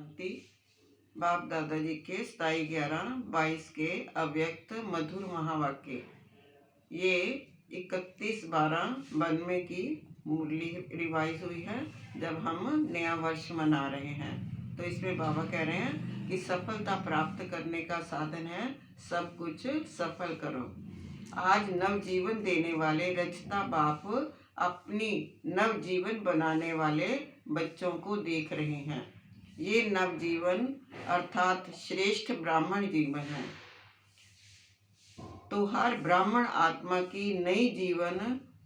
शांति। बाप दादाजी के 27/11/22 के अव्यक्त मधुर महावाक्य। ये 31/12/92 की मुरली रिवाइज हुई है जब हम नया वर्ष मना रहे हैं। तो इसमें बाबा कह रहे हैं कि सफलता प्राप्त करने का साधन है सब कुछ सफल करो। आज नवजीवन देने वाले रचता बाप अपनी नवजीवन बनाने वाले बच्चों को देख रहे हैं। ये नवजीवन अर्थात श्रेष्ठ ब्राह्मण जीवन है। तो हर ब्राह्मण आत्मा की नई जीवन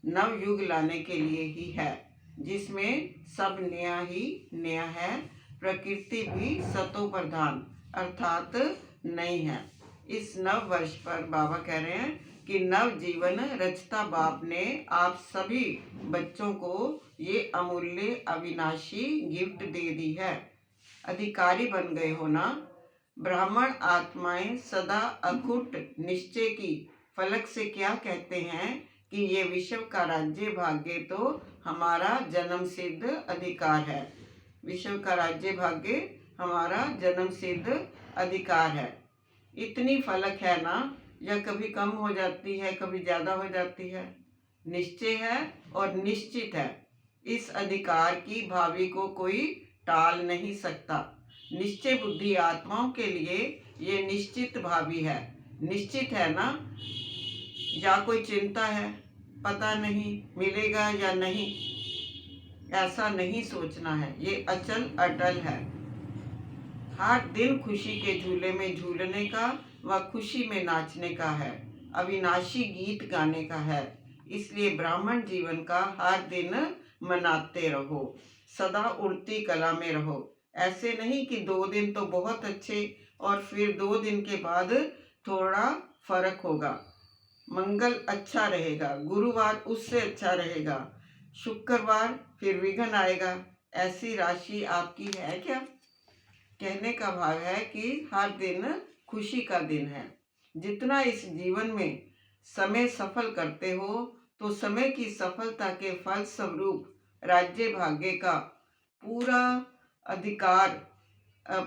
नवयुग लाने के लिए ही है, जिसमें सब नया ही नया है। प्रकृति भी सतो प्रधान अर्थात नई है। इस नव वर्ष पर बाबा कह रहे हैं कि नव जीवन रचता बाप ने आप सभी बच्चों को ये अमूल्य अविनाशी गिफ्ट दे दी है। अधिकारी बन गए हो ना। ब्राह्मण आत्माएं सदा अखुट निश्चय की फलक से क्या कहते हैं कि ये विश्व का राज्य भाग्य तो हमारा जन्म सिद्ध अधिकार है। विश्व का राज्य भाग्य हमारा जन्म सिद्ध अधिकार है। इतनी फलक है ना, या कभी कम हो जाती है कभी ज़्यादा हो जाती है। निश्चय है और निश्चित है। इस अधिकार की भावी को कोई टाल नहीं सकता। निश्चय बुद्धि आत्माओं के लिए ये निश्चित भावी है। निश्चित है ना, या कोई चिंता है, पता नहीं मिलेगा या नहीं, ऐसा नहीं सोचना है। ये अचल अटल है। हर दिन खुशी के झूले में झूलने का व खुशी में नाचने का है। अविनाशी गीत गाने का है। इसलिए ब्राह्मण जीवन का हर दिन मनाते रहो। सदा उड़ती कला में रहो। ऐसे नहीं कि 2 दिन तो बहुत अच्छे और फिर 2 दिन के बाद थोड़ा फर्क होगा। मंगल अच्छा रहेगा, गुरुवार उससे अच्छा रहेगा, शुक्रवार फिर विघ्न आएगा। ऐसी राशि आपकी है क्या? कहने का भाव है कि हर दिन खुशी का दिन है। जितना इस जीवन में समय सफल करते हो तो समय की सफलता के फल स्वरूप राज्य भाग्य का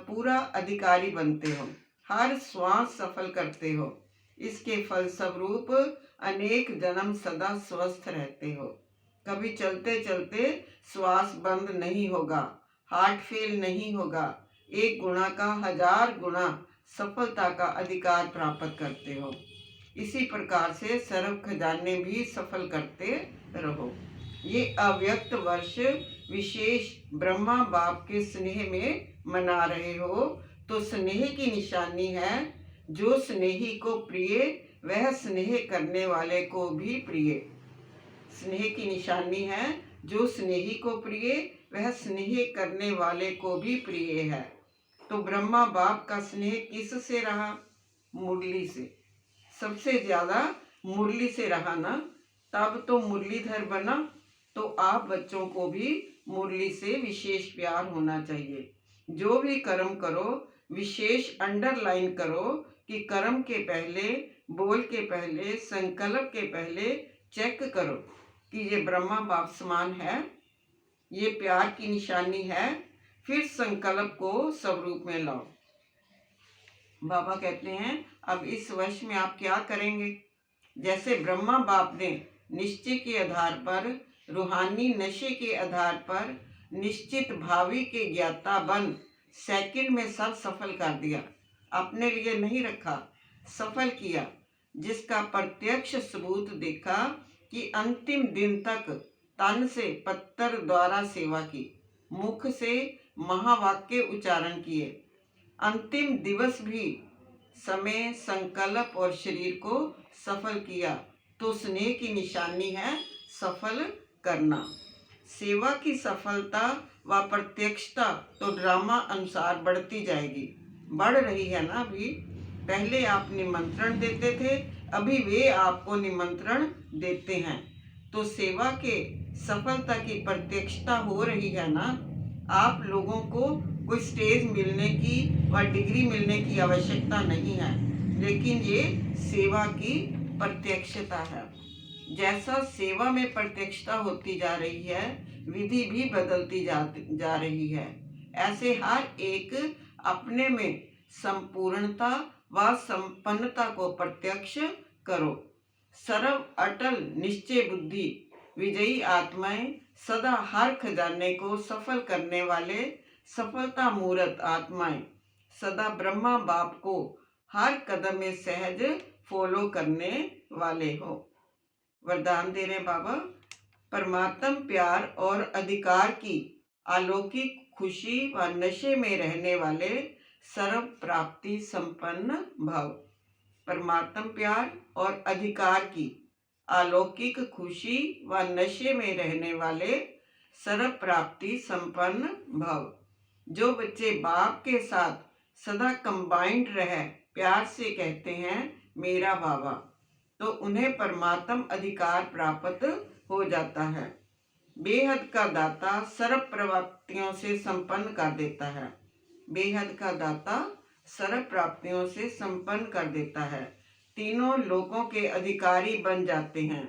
पूरा अधिकारी बनते हो। हर श्वास सफल करते हो। इसके फल स्वरूप अनेक जन्म सदा स्वस्थ रहते हो। कभी चलते चलते श्वास बंद नहीं होगा, हार्ट फेल नहीं होगा। 1 गुना का 1000 गुना सफलता का अधिकार प्राप्त करते हो। इसी प्रकार से सर्व खजाने भी सफल करते रहो। ये अव्यक्त वर्ष विशेष ब्रह्मा बाप के स्नेह में मना रहे हो तो स्नेह की निशानी है। जो स्नेही को प्रिय वह स्नेह करने वाले को भी प्रिय। स्नेह की निशानी है। जो स्नेही को प्रिय वह स्नेह करने वाले को भी प्रिय है। तो ब्रह्मा बाप का स्नेह किस से रहा? मुरली से। सबसे ज्यादा मुरली से रहा ना, तब तो मुरलीधर बना। तो आप बच्चों को भी मुरली से विशेष प्यार होना चाहिए। जो भी कर्म करो विशेष अंडरलाइन करो कि कर्म के पहले, बोल के पहले, संकल्प के पहले चेक करो कि ये ब्रह्मा बाप समान है, ये प्यार की निशानी है। फिर संकल्प को स्वरूप में लाओ। बाबा कहते हैं अब इस वर्ष में आप क्या करेंगे? जैसे ब्रह्मा बाप ने निश्चय के आधार पर, रूहानी नशे के आधार पर निश्चित भावी के ज्ञाता बन सेकंड में सब सफल कर दिया। अपने लिए नहीं रखा, सफल किया। जिसका प्रत्यक्ष सबूत देखा कि अंतिम दिन तक तन से पत्थर द्वारा सेवा की, मुख से महावाक्य उच्चारण किए, अंतिम दिवस भी समय, संकल्प और शरीर को सफल किया। तो स्नेह की निशानी है सफल करना। सेवा की सफलता व प्रत्यक्षता तो ड्रामा अनुसार बढ़ती जाएगी। बढ़ रही है ना। अभी पहले आप निमंत्रण देते थे, अभी वे आपको निमंत्रण देते हैं। तो सेवा के सफलता की प्रत्यक्षता हो रही है ना। आप लोगों को कोई स्टेज मिलने की व डिग्री मिलने की आवश्यकता नहीं है, लेकिन ये सेवा की प्रत्यक्षता है। जैसा सेवा में प्रत्यक्षता होती जा रही है, विधि भी बदलती जा रही है। ऐसे हर एक अपने में संपूर्णता व संपन्नता को प्रत्यक्ष करो। सर्व अटल निश्चय बुद्धि विजयी आत्माएं सदा हर खजाने को सफल करने वाले सफलता मूर्त आत्माएं सदा ब्रह्मा बाप को हर कदम में सहज फॉलो करने वाले हो। वरदान दे रहे बाबा, परमात्म प्यार और अधिकार की अलौकिक खुशी व नशे में रहने वाले सर्व प्राप्ति संपन्न भव। परमात्म प्यार और अधिकार की अलौकिक खुशी व नशे में रहने वाले सर्व प्राप्ति संपन्न भव। जो बच्चे बाप के साथ सदा कंबाइंड रहे प्यार से कहते हैं मेरा बाबा, तो उन्हें परमात्म अधिकार प्राप्त हो जाता है। बेहद का दाता सर्व प्राप्तियों से संपन्न कर देता है। बेहद का दाता सर्व प्राप्तियों से संपन्न कर देता है। तीनों लोगों के अधिकारी बन जाते हैं।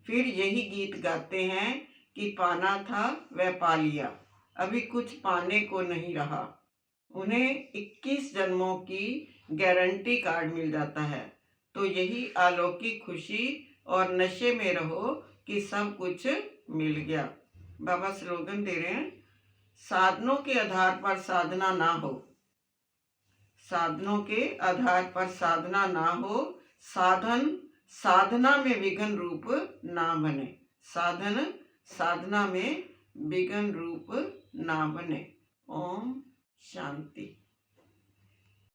फिर यही गीत गाते हैं कि पाना था वह पा लिया, अभी कुछ पाने को नहीं रहा। उन्हें 21 जन्मों की गारंटी कार्ड मिल जाता है। तो यही अलौकिक खुशी और नशे में रहो कि सब कुछ मिल गया। बाबा स्लोगन दे रहे हैं, साधनों के आधार पर साधना ना हो, साधनों के आधार पर साधना ना हो, साधन साधना में विघ्न रूप ना बने, साधन साधना में विघ्न रूप ना बने। ओम शांति।